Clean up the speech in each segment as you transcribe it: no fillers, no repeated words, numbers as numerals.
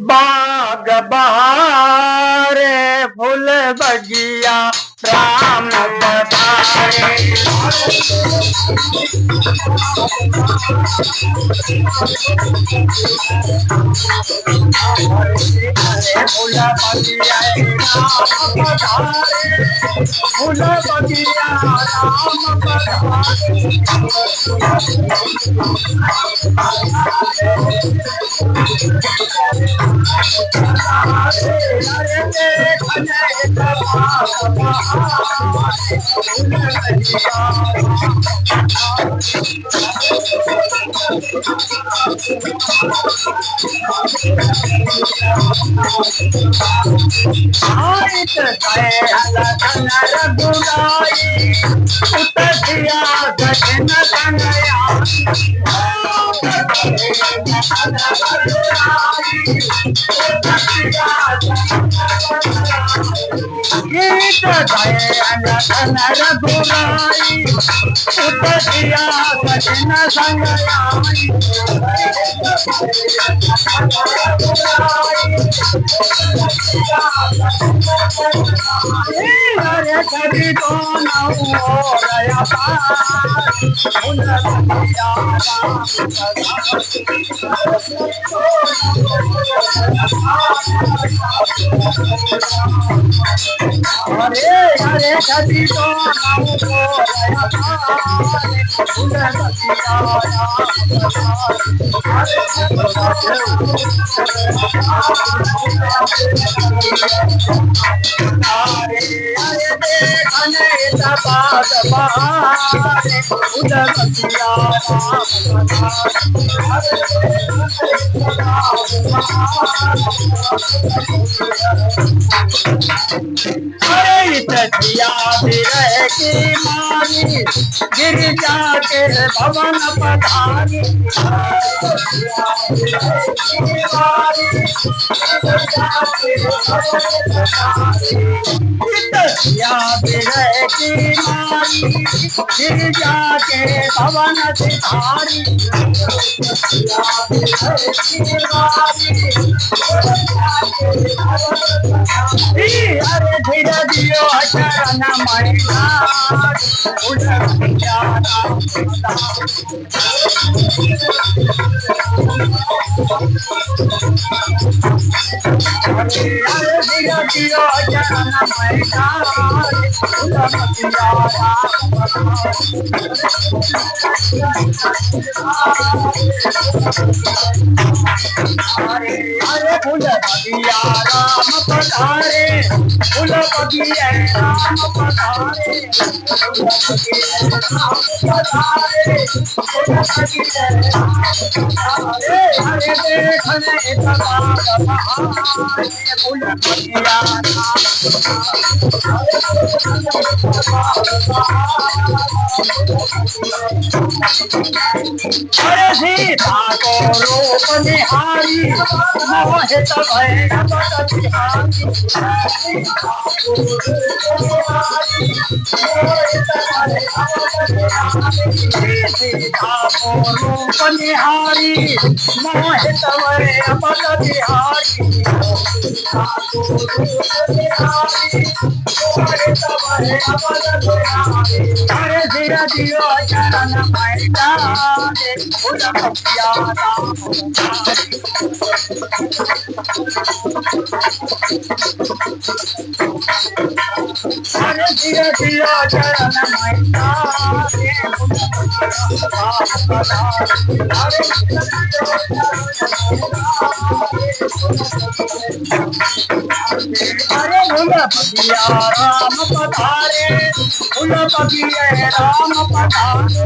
बाग बहारे फूल बगिया राम पधारे। फूल बगिया राम पधारे, फूल बगिया राम पधारे। रघुराई उतरिया सजन कन्हैया। गीत गायन रघुराई उतरिया सजन संगयाई। अरे कभी तो नया अरे अरे कभी तो सचिया विरह की मानी गिरिजा के भवन पधारी। सचिया विरह की मानी गिरिजा के भवन सिधारी। अरे धीरे दियो चरण मैना अरे धीरे दियो चरण मैना अरे फूल बगिया राम पधारे, फूल बगिया राम पधारे। अरे देखने फूल बगिया अरे सीता को रूप निहारी मोहित भय बिहारी। सीता को रूप निहारी मोहित भय बिहारी। अरे धीरे दियो चरण मैना फूल बगिया राम अरे धीरे दियो चरण मैना अरे फूल बगिया राम पधारे, फूल बगिया राम पधारे।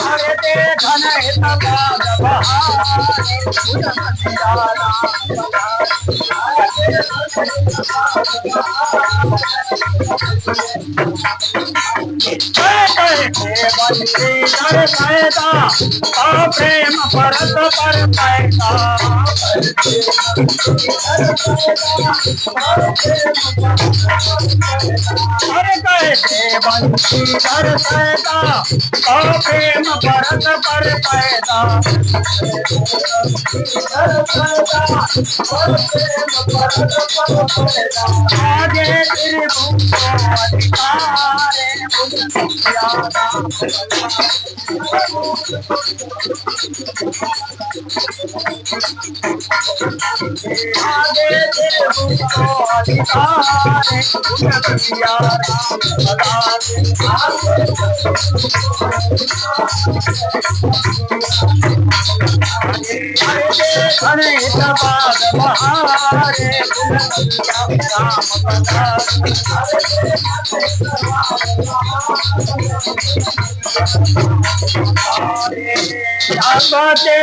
अरे देखने बाग बहारे फूल बगिया राम बंसी प्रेम पर भरत पर पैदा अरे कैसे बंशीधर सैदा और प्रेम भरत पर पैदा आगे तेरे अधिकार आगे तेरे गणेश बाग बहारे भगवते